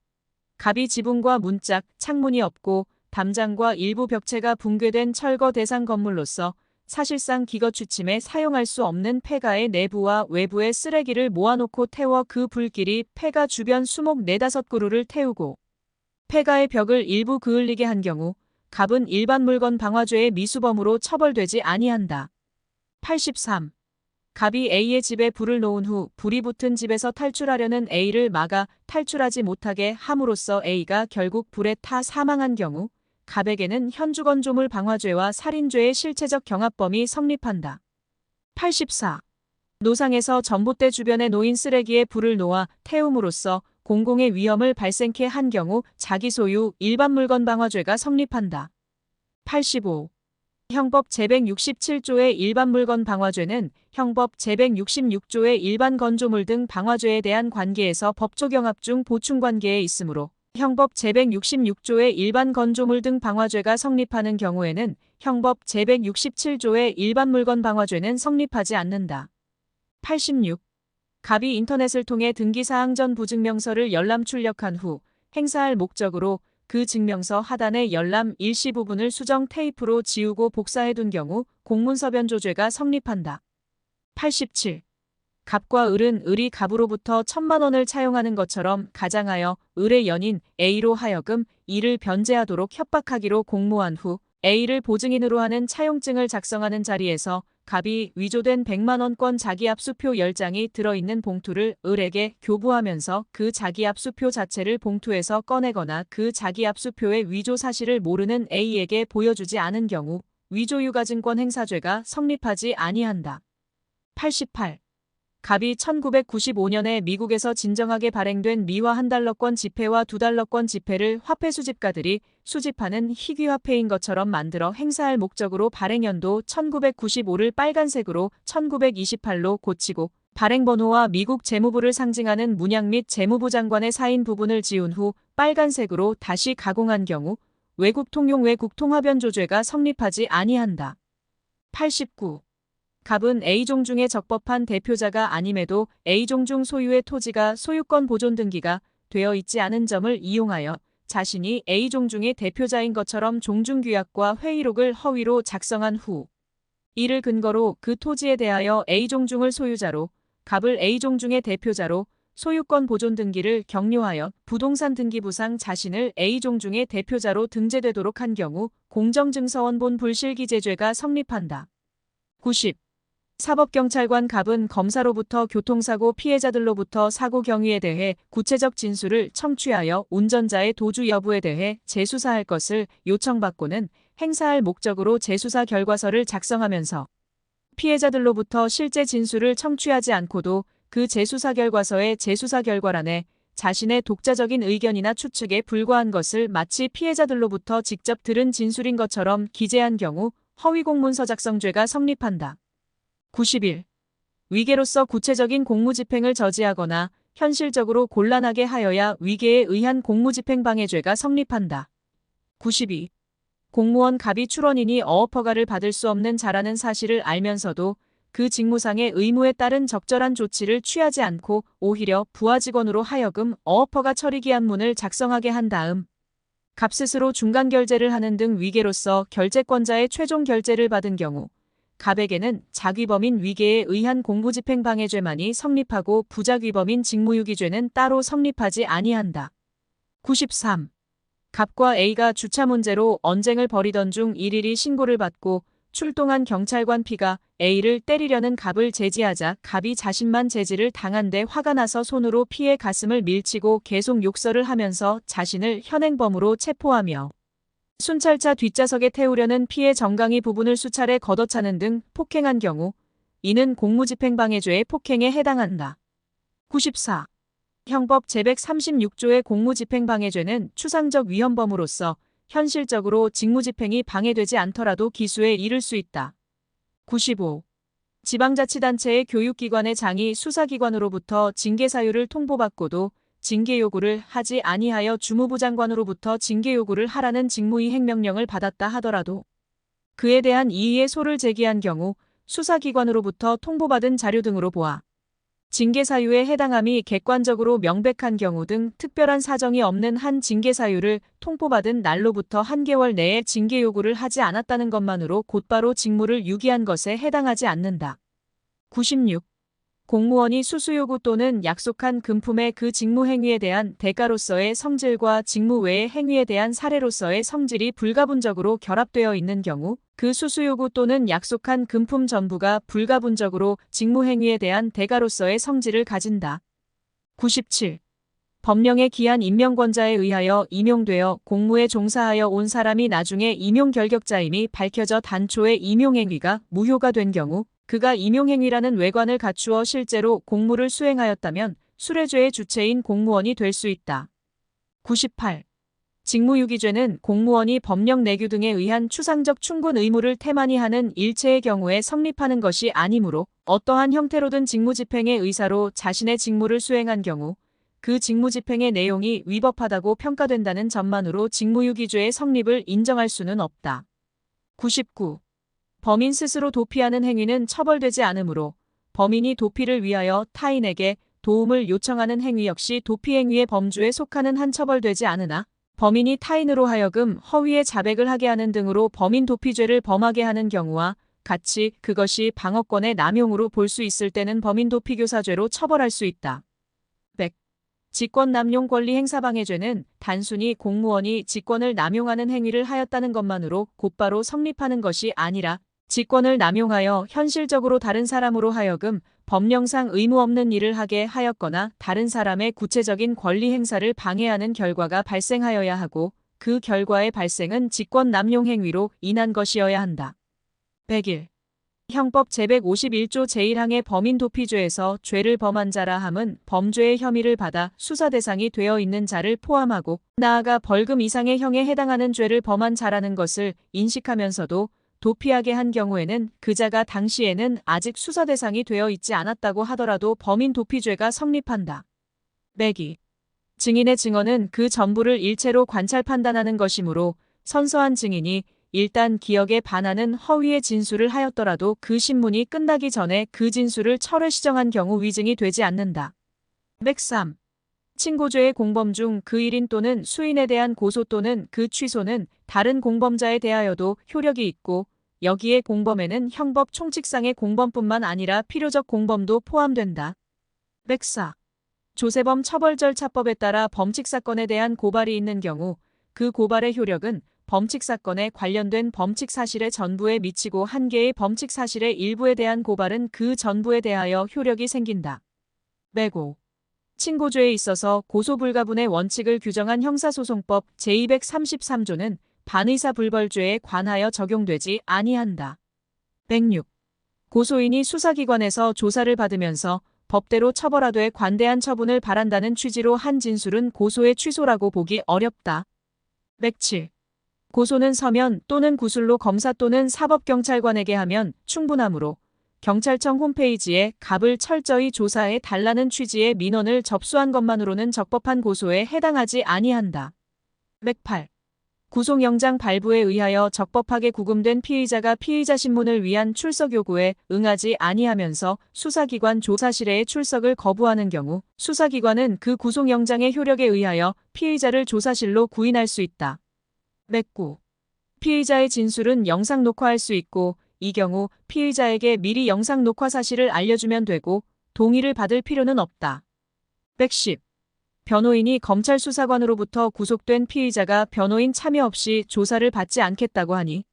갑이 지붕과 문짝, 창문이 없고 담장과 일부 벽체가 붕괴된 철거 대상 건물로서 사실상 기거 취침에 사용할 수 없는 폐가의 내부와 외부의 쓰레기를 모아놓고 태워 그 불길이 폐가 주변 수목 4-5그루를 태우고 폐가의 벽을 일부 그을리게 한 경우 갑은 일반 물건 방화죄의 미수범으로 처벌되지 아니한다. 83. 갑이 A의 집에 불을 놓은 후 불이 붙은 집에서 탈출하려는 A를 막아 탈출하지 못하게 함으로써 A가 결국 불에 타 사망한 경우 갑에게는 현주건조물 방화죄와 살인죄의 실체적 경합범이 성립한다. 84. 노상에서 전봇대 주변에 놓인 쓰레기에 불을 놓아 태움으로써 공공의 위험을 발생케 한 경우 자기 소유 일반 물건 방화죄가 성립한다. 85. 형법 제167조의 일반 물건 방화죄는 형법 제166조의 일반 건조물 등 방화죄에 대한 관계에서 법조경합 중 보충관계에 있으므로 형법 제166조의 일반 건조물 등 방화죄가 성립하는 경우에는 형법 제167조의 일반 물건 방화죄는 성립하지 않는다. 86. 갑이 인터넷을 통해 등기사항 전 부증명서를 열람 출력한 후 행사할 목적으로 그 증명서 하단의 열람 일시 부분을 수정 테이프로 지우고 복사해둔 경우 공문서 변조죄가 성립한다. 87. 갑과 을은 을이 갑으로부터 1,000만 원을 차용하는 것처럼 가장하여 을의 연인 A로 하여금 이를 변제하도록 협박하기로 공모한 후 A를 보증인으로 하는 차용증을 작성하는 자리에서 갑이 위조된 100만 원권 자기압수표 10장이 들어있는 봉투를 을에게 교부하면서 그 자기압수표 자체를 봉투에서 꺼내거나 그 자기압수표의 위조 사실을 모르는 A에게 보여주지 않은 경우 위조유가증권 행사죄가 성립하지 아니한다. 88. 갑이 1995년에 미국에서 진정하게 발행된 미화 1달러권 지폐와 2달러권 지폐를 화폐 수집가들이 수집하는 희귀화폐인 것처럼 만들어 행사할 목적으로 발행연도 1995를 빨간색으로 1928로 고치고 발행번호와 미국 재무부를 상징하는 문양 및 재무부 장관의 사인 부분을 지운 후 빨간색으로 다시 가공한 경우 외국 통용 외국 통화변조죄가 성립하지 아니한다. 89. 갑은 A종 중에 적법한 대표자가 아님에도 A종 중 소유의 토지가 소유권 보존 등기가 되어 있지 않은 점을 이용하여 자신이 A종 중의 대표자인 것처럼 종중규약과 회의록을 허위로 작성한 후 이를 근거로 그 토지에 대하여 A종 중을 소유자로 갑을 A종 중의 대표자로 소유권 보존 등기를 격려하여 부동산 등기부상 자신을 A종 중의 대표자로 등재되도록 한 경우 공정증서원본 불실기재죄가 성립한다. 90. 사법경찰관 갑은 검사로부터 교통사고 피해자들로부터 사고 경위에 대해 구체적 진술을 청취하여 운전자의 도주 여부에 대해 재수사할 것을 요청받고는 행사할 목적으로 재수사 결과서를 작성하면서 피해자들로부터 실제 진술을 청취하지 않고도 그 재수사 결과서의 재수사 결과란에 자신의 독자적인 의견이나 추측에 불과한 것을 마치 피해자들로부터 직접 들은 진술인 것처럼 기재한 경우 허위공문서 작성죄가 성립한다. 91. 위계로서 구체적인 공무집행을 저지하거나 현실적으로 곤란하게 하여야 위계에 의한 공무집행방해죄가 성립한다. 92. 공무원 갑이 출원인이 어업허가를 받을 수 없는 자라는 사실을 알면서도 그 직무상의 의무에 따른 적절한 조치를 취하지 않고 오히려 부하 직원으로 하여금 어업허가 처리 기한문을 작성하게 한 다음 갑 스스로 중간결제를 하는 등 위계로서 결제권자의 최종 결제를 받은 경우 갑에게는 자귀범인 위계에 의한 공무집행방해죄만이 성립하고 부자귀범인 직무유기죄는 따로 성립하지 아니한다. 93. 갑과 A가 주차 문제로 언쟁을 벌이던 중 일일이 신고를 받고 출동한 경찰관 P가 A를 때리려는 갑을 제지하자 갑이 자신만 제지를 당한 데 화가 나서 손으로 P의 가슴을 밀치고 계속 욕설을 하면서 자신을 현행범으로 체포하며 순찰차 뒷좌석에 태우려는 P의 정강이 부분을 수차례 걷어차는 등 폭행한 경우 이는 공무집행방해죄의 폭행에 해당한다. 94. 형법 제136조의 공무집행방해죄는 추상적 위헌범으로서 현실적으로 직무집행이 방해되지 않더라도 기수에 이를 수 있다. 95. 지방자치단체의 교육기관의 장이 수사기관으로부터 징계사유를 통보받고도 징계 요구를 하지 아니하여 주무부 장관으로부터 징계 요구를 하라는 직무이행명령을 받았다 하더라도 그에 대한 이의의 소를 제기한 경우 수사기관으로부터 통보받은 자료 등으로 보아 징계 사유에 해당함이 객관적으로 명백한 경우 등 특별한 사정이 없는 한 징계 사유를 통보받은 날로부터 한 개월 내에 징계 요구를 하지 않았다는 것만으로 곧바로 직무를 유기한 것에 해당하지 않는다. 96. 공무원이 수수요구 또는 약속한 금품의 그 직무 행위에 대한 대가로서의 성질과 직무 외의 행위에 대한 사례로서의 성질이 불가분적으로 결합되어 있는 경우 그 수수요구 또는 약속한 금품 전부가 불가분적으로 직무 행위에 대한 대가로서의 성질을 가진다. 97. 법령에 기한 임명권자에 의하여 임용되어 공무에 종사하여 온 사람이 나중에 임용 결격자임이 밝혀져 단초에 임용행위가 무효가 된 경우 그가 임용행위라는 외관을 갖추어 실제로 공무를 수행하였다면 수뢰죄의 주체인 공무원이 될 수 있다. 98. 직무유기죄는 공무원이 법령 내규 등에 의한 추상적 충분 의무를 태만히 하는 일체의 경우에 성립하는 것이 아니므로 어떠한 형태로든 직무집행의 의사로 자신의 직무를 수행한 경우 그 직무집행의 내용이 위법하다고 평가된다는 점만으로 직무유기죄의 성립을 인정할 수는 없다. 99. 범인 스스로 도피하는 행위는 처벌되지 않으므로 범인이 도피를 위하여 타인에게 도움을 요청하는 행위 역시 도피행위의 범주에 속하는 한 처벌되지 않으나 범인이 타인으로 하여금 허위의 자백을 하게 하는 등으로 범인 도피죄를 범하게 하는 경우와 같이 그것이 방어권의 남용으로 볼 수 있을 때는 범인 도피교사죄로 처벌할 수 있다. 100. 직권 남용 권리 행사방해죄는 단순히 공무원이 직권을 남용하는 행위를 하였다는 것만으로 곧바로 성립하는 것이 아니라 직권을 남용하여 현실적으로 다른 사람으로 하여금 법령상 의무 없는 일을 하게 하였거나 다른 사람의 구체적인 권리 행사를 방해하는 결과가 발생하여야 하고 그 결과의 발생은 직권 남용 행위로 인한 것이어야 한다. 101. 형법 제151조 제1항의 범인 도피죄에서 죄를 범한 자라 함은 범죄의 혐의를 받아 수사 대상이 되어 있는 자를 포함하고 나아가 벌금 이상의 형에 해당하는 죄를 범한 자라는 것을 인식하면서도 도피하게 한 경우에는 그 자가 당시에는 아직 수사 대상이 되어 있지 않았다고 하더라도 범인 도피죄가 성립한다. 102. 증인의 증언은 그 전부를 일체로 관찰 판단하는 것이므로 선서한 증인이 일단 기억에 반하는 허위의 진술을 하였더라도 그 신문이 끝나기 전에 그 진술을 철회 시정한 경우 위증이 되지 않는다. 103. 친고죄의 공범 중 그 1인 또는 수인에 대한 고소 또는 그 취소는 다른 공범자에 대하여도 효력이 있고 여기에 공범에는 형법 총칙상의 공범뿐만 아니라 필요적 공범도 포함된다. 104. 조세범 처벌절차법에 따라 범칙사건에 대한 고발이 있는 경우 그 고발의 효력은 범칙사건에 관련된 범칙사실의 전부에 미치고 한 개의 범칙사실의 일부에 대한 고발은 그 전부에 대하여 효력이 생긴다. 105. 친고죄에 있어서 고소불가분의 원칙을 규정한 형사소송법 제233조는 반의사불벌죄에 관하여 적용되지 아니한다. 106. 고소인이 수사기관에서 조사를 받으면서 법대로 처벌하되 관대한 처분을 바란다는 취지로 한 진술은 고소의 취소라고 보기 어렵다. 107. 고소는 서면 또는 구술로 검사 또는 사법경찰관에게 하면 충분하므로 경찰청 홈페이지에 갑을 철저히 조사해 달라는 취지의 민원을 접수한 것만으로는 적법한 고소에 해당하지 아니한다. 108. 구속영장 발부에 의하여 적법하게 구금된 피의자가 피의자 신문을 위한 출석 요구에 응하지 아니하면서 수사기관 조사실의 출석을 거부하는 경우 수사기관은 그 구속영장의 효력에 의하여 피의자를 조사실로 구인할 수 있다. 109. 피의자의 진술은 영상 녹화할 수 있고 이 경우 피의자에게 미리 영상 녹화 사실을 알려주면 되고 동의를 받을 필요는 없다. 110. 변호인이 검찰 수사관으로부터 구속된 피의자가 변호인 참여 없이 조사를 받지 않겠다고 하니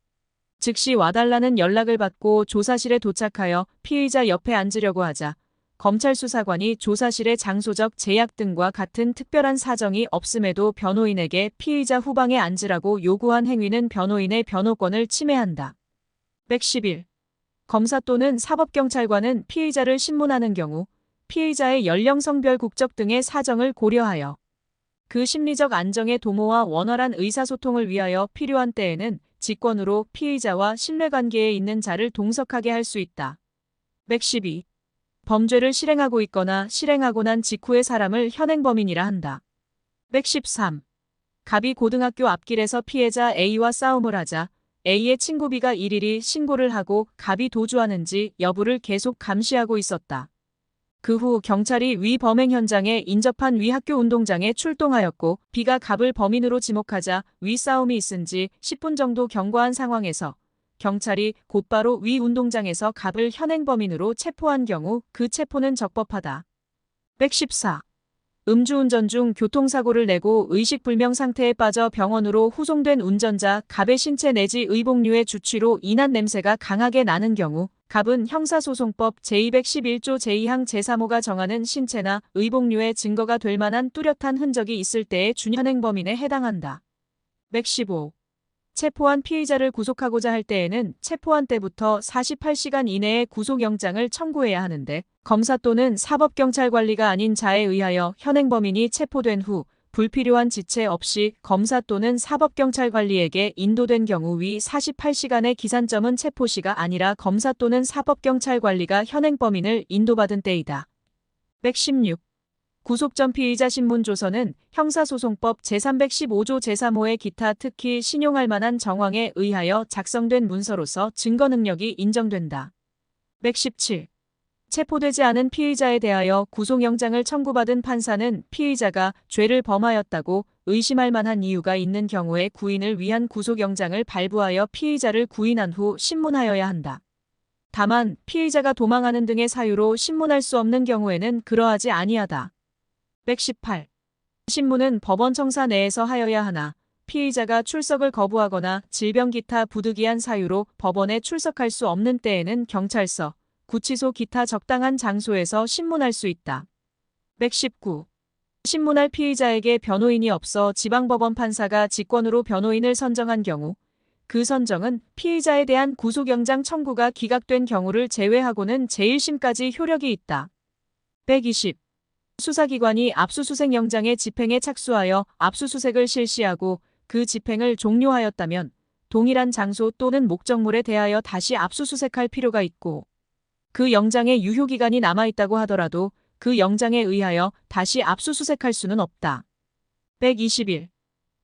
즉시 와달라는 연락을 받고 조사실에 도착하여 피의자 옆에 앉으려고 하자 검찰 수사관이 조사실의 장소적 제약 등과 같은 특별한 사정이 없음에도 변호인에게 피의자 후방에 앉으라고 요구한 행위는 변호인의 변호권을 침해한다. 111. 검사 또는 사법경찰관은 피의자를 신문하는 경우 피의자의 연령, 성별, 국적 등의 사정을 고려하여 그 심리적 안정의 도모와 원활한 의사소통을 위하여 필요한 때에는 직권으로 피의자와 신뢰관계에 있는 자를 동석하게 할 수 있다. 112. 범죄를 실행하고 있거나 실행하고 난 직후의 사람을 현행범인이라 한다. 113. 갑이 고등학교 앞길에서 피해자 A와 싸움을 하자 A의 친구 B가 일일이 신고를 하고 갑이 도주하는지 여부를 계속 감시하고 있었다. 그 후 경찰이 위 범행 현장에 인접한 위 학교 운동장에 출동하였고 B가 갑을 범인으로 지목하자 위 싸움이 있은지 10분 정도 경과한 상황에서 경찰이 곧바로 위 운동장에서 갑을 현행범인으로 체포한 경우 그 체포는 적법하다. 114. 음주운전 중 교통사고를 내고 의식불명 상태에 빠져 병원으로 후송된 운전자 갑의 신체 내지 의복류의 주취로 인한 냄새가 강하게 나는 경우 갑은 형사소송법 제211조 제2항 제3호가 정하는 신체나 의복류의 증거가 될 만한 뚜렷한 흔적이 있을 때의 준현행범인에 해당한다. 115. 체포한 피의자를 구속하고자 할 때에는 체포한 때부터 48시간 이내에 구속영장을 청구해야 하는데 검사 또는 사법경찰관리가 아닌 자에 의하여 현행범인이 체포된 후 불필요한 지체 없이 검사 또는 사법경찰관리에게 인도된 경우 위 48시간의 기산점은 체포시가 아니라 검사 또는 사법경찰관리가 현행범인을 인도받은 때이다. 116. 구속 전 피의자 신문조서는 형사소송법 제315조 제3호의 기타 특히 신용할 만한 정황에 의하여 작성된 문서로서 증거 능력이 인정된다. 117. 체포되지 않은 피의자에 대하여 구속영장을 청구받은 판사는 피의자가 죄를 범하였다고 의심할 만한 이유가 있는 경우에 구인을 위한 구속영장을 발부하여 피의자를 구인한 후 신문하여야 한다. 다만 피의자가 도망하는 등의 사유로 신문할 수 없는 경우에는 그러하지 아니하다. 118. 신문은 법원 청사 내에서 하여야 하나 피의자가 출석을 거부하거나 질병 기타 부득이한 사유로 법원에 출석할 수 없는 때에는 경찰서, 구치소 기타 적당한 장소에서 신문할 수 있다. 119. 신문할 피의자에게 변호인이 없어 지방법원 판사가 직권으로 변호인을 선정한 경우 그 선정은 피의자에 대한 구속영장 청구가 기각된 경우를 제외하고는 제1심까지 효력이 있다. 120. 수사기관이 압수수색 영장의 집행에 착수하여 압수수색을 실시하고 그 집행을 종료하였다면 동일한 장소 또는 목적물에 대하여 다시 압수수색할 필요가 있고 그 영장의 유효기간이 남아있다고 하더라도 그 영장에 의하여 다시 압수수색할 수는 없다. 121.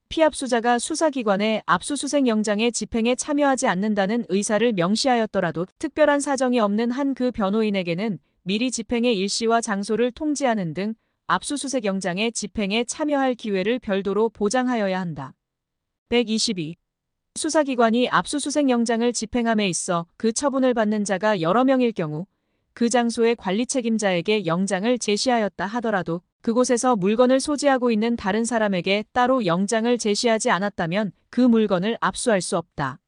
피압수자가 수사기관의 압수수색 영장의 집행에 참여하지 않는다는 의사를 명시하였더라도 특별한 사정이 없는 한 그 변호인에게는 미리 집행의 일시와 장소를 통지하는 등 압수수색 영장의 집행에 참여할 기회를 별도로 보장하여야 한다. 122. 수사기관이 압수수색 영장을 집행함에 있어 그 처분을 받는 자가 여러 명일 경우 그 장소의 관리 책임자에게 영장을 제시하였다 하더라도 그곳에서 물건을 소지하고 있는 다른 사람에게 따로 영장을 제시하지 않았다면 그 물건을 압수할 수 없다.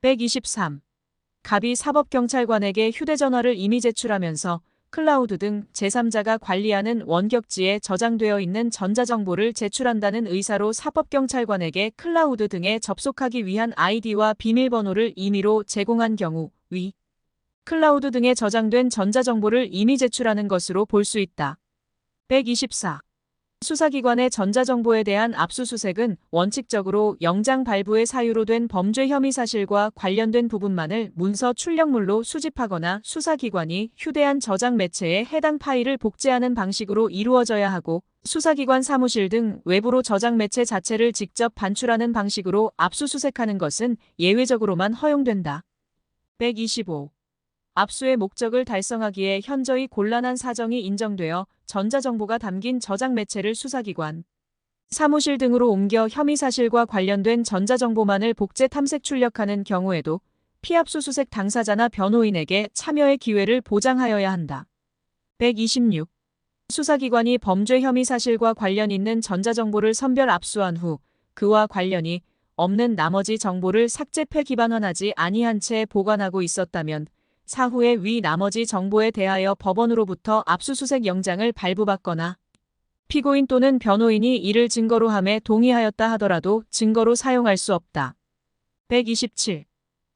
123. 갑이 사법경찰관에게 휴대전화를 이미 제출하면서 클라우드 등 제3자가 관리하는 원격지에 저장되어 있는 전자정보를 제출한다는 의사로 사법경찰관에게 클라우드 등에 접속하기 위한 아이디와 비밀번호를 임의로 제공한 경우 위 클라우드 등에 저장된 전자정보를 이미 제출하는 것으로 볼 수 있다. 124. 수사기관의 전자정보에 대한 압수수색은 원칙적으로 영장 발부의 사유로 된 범죄 혐의 사실과 관련된 부분만을 문서 출력물로 수집하거나 수사기관이 휴대한 저장 매체에 해당 파일을 복제하는 방식으로 이루어져야 하고 수사기관 사무실 등 외부로 저장 매체 자체를 직접 반출하는 방식으로 압수수색하는 것은 예외적으로만 허용된다. 125. 압수의 목적을 달성하기에 현저히 곤란한 사정이 인정되어 전자정보가 담긴 저장 매체를 수사기관, 사무실 등으로 옮겨 혐의 사실과 관련된 전자정보만을 복제 탐색 출력하는 경우에도 피압수수색 당사자나 변호인에게 참여의 기회를 보장하여야 한다. 126. 수사기관이 범죄 혐의 사실과 관련 있는 전자정보를 선별 압수한 후 그와 관련이 없는 나머지 정보를 삭제패 기반환하지 아니한 채 보관하고 있었다면 사후에 위 나머지 정보에 대하여 법원으로부터 압수수색 영장을 발부받거나 피고인 또는 변호인이 이를 증거로 함에 동의하였다 하더라도 증거로 사용할 수 없다. 127.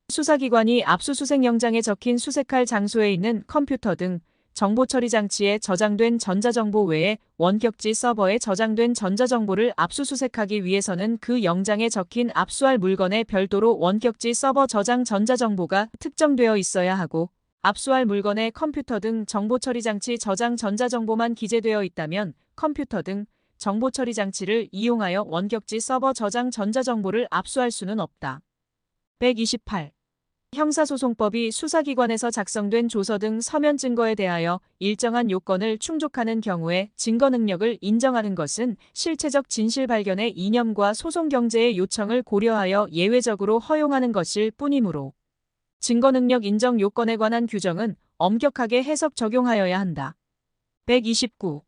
수사기관이 압수수색 영장에 적힌 수색할 장소에 있는 컴퓨터 등 정보처리 장치에 저장된 전자정보 외에 원격지 서버에 저장된 전자정보를 압수수색하기 위해서는 그 영장에 적힌 압수할 물건에 별도로 원격지 서버 저장 전자정보가 특정되어 있어야 하고 압수할 물건에 컴퓨터 등 정보처리 장치 저장 전자정보만 기재되어 있다면 컴퓨터 등 정보처리 장치를 이용하여 원격지 서버 저장 전자정보를 압수할 수는 없다. 128. 형사소송법이 수사기관에서 작성된 조서 등 서면 증거에 대하여 일정한 요건을 충족하는 경우에 증거 능력을 인정하는 것은 실체적 진실 발견의 이념과 소송 경제의 요청을 고려하여 예외적으로 허용하는 것일 뿐이므로 증거능력 인정 요건에 관한 규정은 엄격하게 해석 적용하여야 한다. 129.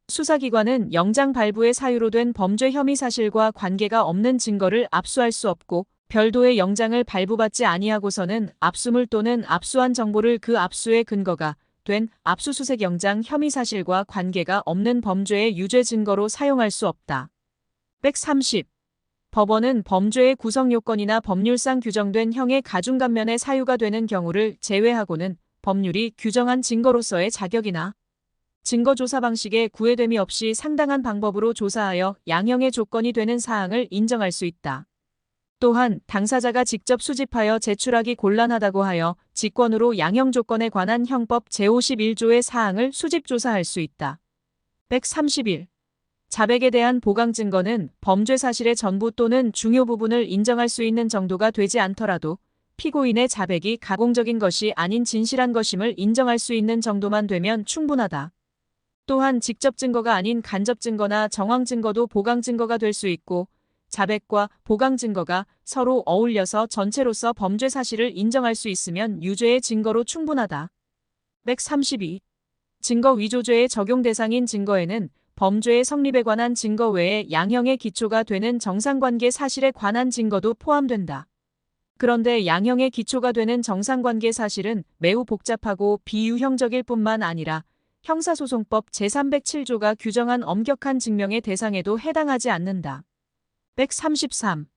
수사기관은 영장 발부의 사유로 된 범죄 혐의 사실과 관계가 없는 증거를 압수할 수 없고 별도의 영장을 발부받지 아니하고서는 압수물 또는 압수한 정보를 그 압수의 근거가 된 압수수색 영장 혐의 사실과 관계가 없는 범죄의 유죄 증거로 사용할 수 없다. 130. 법원은 범죄의 구성 요건이나 법률상 규정된 형의 가중감면의 사유가 되는 경우를 제외하고는 법률이 규정한 증거로서의 자격이나 증거조사 방식에 구애됨이 없이 상당한 방법으로 조사하여 양형의 조건이 되는 사항을 인정할 수 있다. 또한 당사자가 직접 수집하여 제출하기 곤란하다고 하여 직권으로 양형 조건에 관한 형법 제51조의 사항을 수집조사할 수 있다. 131. 자백에 대한 보강 증거는 범죄 사실의 전부 또는 중요 부분을 인정할 수 있는 정도가 되지 않더라도 피고인의 자백이 가공적인 것이 아닌 진실한 것임을 인정할 수 있는 정도만 되면 충분하다. 또한 직접 증거가 아닌 간접 증거나 정황 증거도 보강 증거가 될 수 있고 자백과 보강 증거가 서로 어울려서 전체로서 범죄 사실을 인정할 수 있으면 유죄의 증거로 충분하다. 132. 증거 위조죄의 적용 대상인 증거에는 범죄의 성립에 관한 증거 외에 양형의 기초가 되는 정상관계 사실에 관한 증거도 포함된다. 그런데 양형의 기초가 되는 정상관계 사실은 매우 복잡하고 비유형적일 뿐만 아니라 형사소송법 제307조가 규정한 엄격한 증명의 대상에도 해당하지 않는다. 133.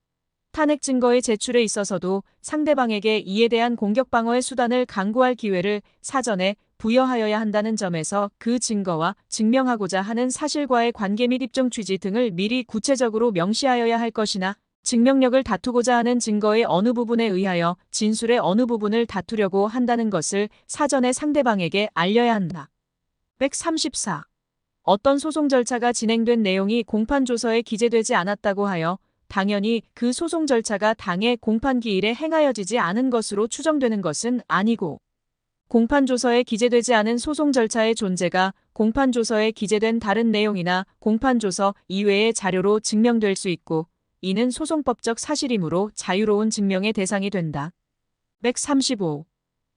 탄핵 증거의 제출에 있어서도 상대방에게 이에 대한 공격 방어의 수단을 강구할 기회를 사전에 부여하여야 한다는 점에서 그 증거와 증명하고자 하는 사실과의 관계 및 입증 취지 등을 미리 구체적으로 명시하여야 할 것이나 증명력을 다투고자 하는 증거의 어느 부분에 의하여 진술의 어느 부분을 다투려고 한다는 것을 사전에 상대방에게 알려야 한다. 134. 어떤 소송 절차가 진행된 내용이 공판조서에 기재되지 않았다고 하여 당연히 그 소송 절차가 당해 공판기일에 행하여지지 않은 것으로 추정되는 것은 아니고 공판조서에 기재되지 않은 소송 절차의 존재가 공판조서에 기재된 다른 내용이나 공판조서 이외의 자료로 증명될 수 있고 이는 소송법적 사실이므로 자유로운 증명의 대상이 된다. 135.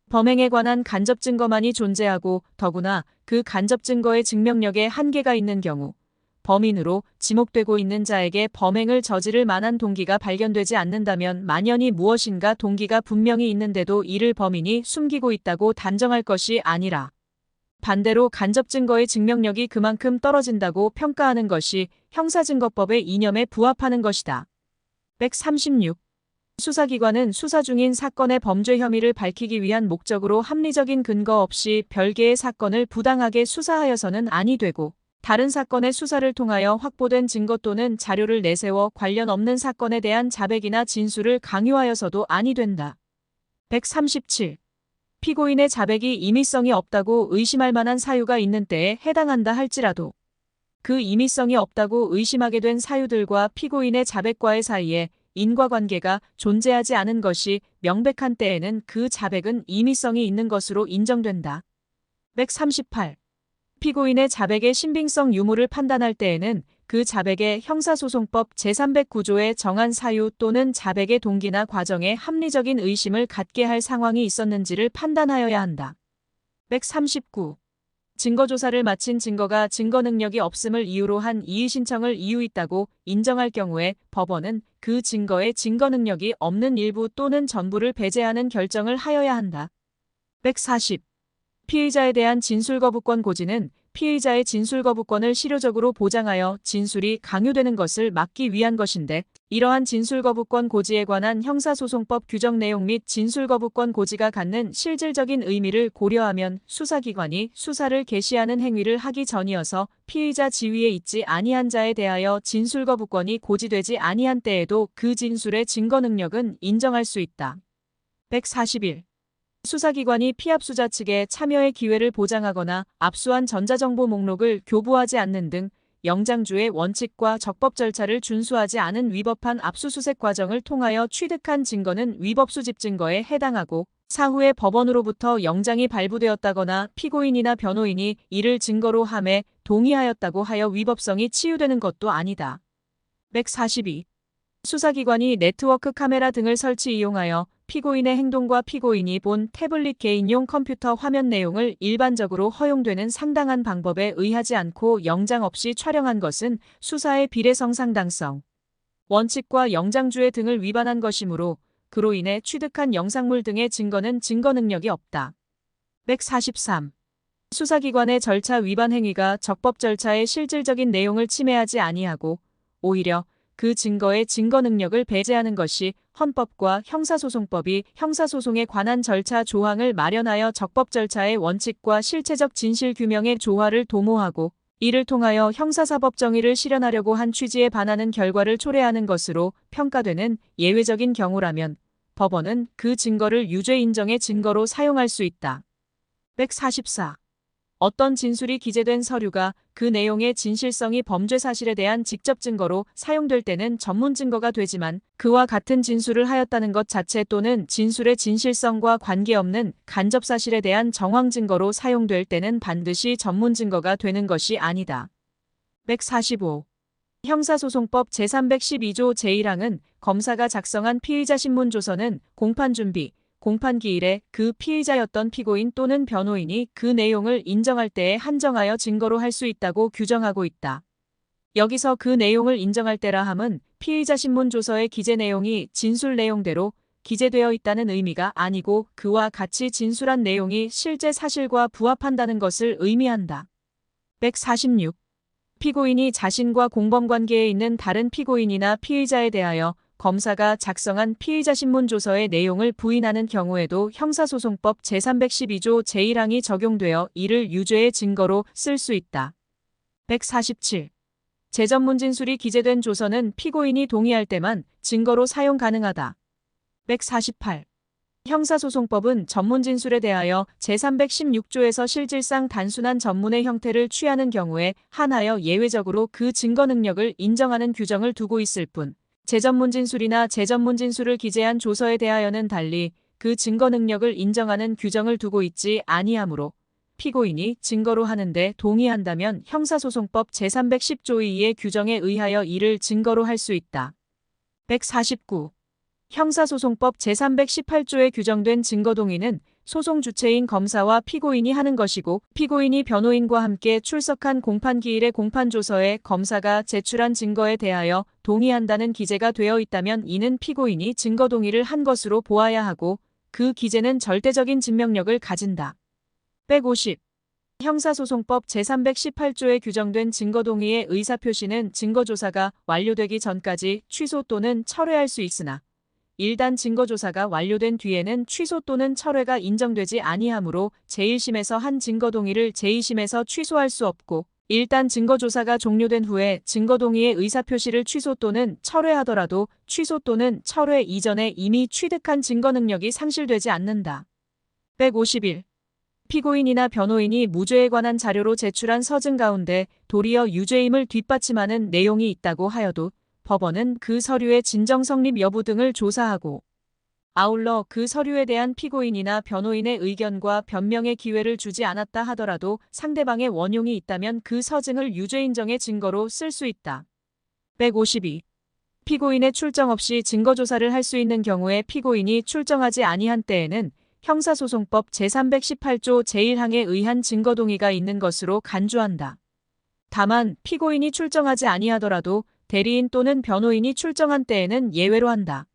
범행에 관한 간접 증거만이 존재하고 더구나 그 간접 증거의 증명력에 한계가 있는 경우 범인으로 지목되고 있는 자에게 범행을 저지를 만한 동기가 발견되지 않는다면 만연히 무엇인가 동기가 분명히 있는데도 이를 범인이 숨기고 있다고 단정할 것이 아니라 반대로 간접 증거의 증명력이 그만큼 떨어진다고 평가하는 것이 형사증거법의 이념에 부합하는 것이다. 136. 수사기관은 수사 중인 사건의 범죄 혐의를 밝히기 위한 목적으로 합리적인 근거 없이 별개의 사건을 부당하게 수사하여서는 아니 되고 다른 사건의 수사를 통하여 확보된 증거 또는 자료를 내세워 관련 없는 사건에 대한 자백이나 진술을 강요하여서도 아니 된다. 137. 피고인의 자백이 임의성이 없다고 의심할 만한 사유가 있는 때에 해당한다 할지라도 그 임의성이 없다고 의심하게 된 사유들과 피고인의 자백과의 사이에 인과관계가 존재하지 않은 것이 명백한 때에는 그 자백은 임의성이 있는 것으로 인정된다. 138. 피고인의 자백의 신빙성 유무를 판단할 때에는 그 자백의 형사소송법 제309조에 정한 사유 또는 자백의 동기나 과정에 합리적인 의심을 갖게 할 상황이 있었는지를 판단하여야 한다. 139. 증거조사를 마친 증거가 증거 능력이 없음을 이유로 한 이의신청을 이유 있다고 인정할 경우에 법원은 그 증거의 증거 능력이 없는 일부 또는 전부를 배제하는 결정을 하여야 한다. 140. 피의자에 대한 진술거부권 고지는 피의자의 진술거부권을 실효적으로 보장하여 진술이 강요되는 것을 막기 위한 것인데 이러한 진술거부권 고지에 관한 형사소송법 규정 내용 및 진술거부권 고지가 갖는 실질적인 의미를 고려하면 수사기관이 수사를 개시하는 행위를 하기 전이어서 피의자 지위에 있지 아니한 자에 대하여 진술거부권이 고지되지 아니한 때에도 그 진술의 증거 능력은 인정할 수 있다. 141. 수사기관이 피압수자 측에 참여의 기회를 보장하거나 압수한 전자정보 목록을 교부하지 않는 등 영장주의 원칙과 적법 절차를 준수하지 않은 위법한 압수수색 과정을 통하여 취득한 증거는 위법수집 증거에 해당하고 사후에 법원으로부터 영장이 발부되었다거나 피고인이나 변호인이 이를 증거로 함에 동의하였다고 하여 위법성이 치유되는 것도 아니다. 142. 수사기관이 네트워크 카메라 등을 설치 이용하여 피고인의 행동과 피고인이 본 태블릿 개인용 컴퓨터 화면 내용을 일반적으로 허용되는 상당한 방법에 의하지 않고 영장 없이 촬영한 것은 수사의 비례성 상당성, 원칙과 영장주의 등을 위반한 것이므로 그로 인해 취득한 영상물 등의 증거는 증거 능력이 없다. 143. 수사기관의 절차 위반 행위가 적법 절차의 실질적인 내용을 침해하지 아니하고 오히려 그 증거의 증거 능력을 배제하는 것이 헌법과 형사소송법이 형사소송에 관한 절차 조항을 마련하여 적법 절차의 원칙과 실체적 진실 규명의 조화를 도모하고 이를 통하여 형사사법 정의를 실현하려고 한 취지에 반하는 결과를 초래하는 것으로 평가되는 예외적인 경우라면 법원은 그 증거를 유죄 인정의 증거로 사용할 수 있다. 144. 어떤 진술이 기재된 서류가 그 내용의 진실성이 범죄 사실에 대한 직접 증거로 사용될 때는 전문 증거가 되지만 그와 같은 진술을 하였다는 것 자체 또는 진술의 진실성과 관계없는 간접 사실에 대한 정황 증거로 사용될 때는 반드시 전문 증거가 되는 것이 아니다. 145. 형사소송법 제312조 제1항은 검사가 작성한 피의자 신문조서는 공판 준비, 공판 기일에 그 피의자였던 피고인 또는 변호인이 그 내용을 인정할 때에 한정하여 증거로 할 수 있다고 규정하고 있다. 여기서 그 내용을 인정할 때라 함은 피의자 신문조서의 기재 내용이 진술 내용대로 기재되어 있다는 의미가 아니고 그와 같이 진술한 내용이 실제 사실과 부합한다는 것을 의미한다. 146. 피고인이 자신과 공범관계에 있는 다른 피고인이나 피의자에 대하여 검사가 작성한 피의자 신문조서의 내용을 부인하는 경우에도 형사소송법 제312조 제1항이 적용되어 이를 유죄의 증거로 쓸 수 있다. 147. 재전문 진술이 기재된 조서는 피고인이 동의할 때만 증거로 사용 가능하다. 148. 형사소송법은 전문 진술에 대하여 제316조에서 실질상 단순한 전문의 형태를 취하는 경우에 한하여 예외적으로 그 증거 능력을 인정하는 규정을 두고 있을 뿐 재전문 진술이나 재전문 진술을 기재한 조서에 대하여는 달리 그 증거 능력을 인정하는 규정을 두고 있지 아니하므로 피고인이 증거로 하는데 동의한다면 형사소송법 제310조 2의 규정에 의하여 이를 증거로 할 수 있다. 149. 형사소송법 제318조에 규정된 증거동의는 소송 주체인 검사와 피고인이 하는 것이고 피고인이 변호인과 함께 출석한 공판기일의 공판조서에 검사가 제출한 증거에 대하여 동의한다는 기재가 되어 있다면 이는 피고인이 증거동의를 한 것으로 보아야 하고 그 기재는 절대적인 증명력을 가진다. 150. 형사소송법 제318조에 규정된 증거동의의 의사표시는 증거조사가 완료되기 전까지 취소 또는 철회할 수 있으나 일단 증거조사가 완료된 뒤에는 취소 또는 철회가 인정되지 아니하므로 제1심에서 한 증거동의를 제2심에서 취소할 수 없고 일단 증거조사가 종료된 후에 증거동의의 의사표시를 취소 또는 철회하더라도 취소 또는 철회 이전에 이미 취득한 증거 능력이 상실되지 않는다. 151. 피고인이나 변호인이 무죄에 관한 자료로 제출한 서증 가운데 도리어 유죄임을 뒷받침하는 내용이 있다고 하여도 법원은 그 서류의 진정 성립 여부 등을 조사하고 아울러 그 서류에 대한 피고인이나 변호인의 의견과 변명의 기회를 주지 않았다 하더라도 상대방의 원용이 있다면 그 서증을 유죄 인정의 증거로 쓸 수 있다. 152. 피고인의 출정 없이 증거조사를 할 수 있는 경우에 피고인이 출정하지 아니한 때에는 형사소송법 제318조 제1항에 의한 증거동의가 있는 것으로 간주한다. 다만 피고인이 출정하지 아니하더라도 대리인 또는 변호인이 출정한 때에는 예외로 한다.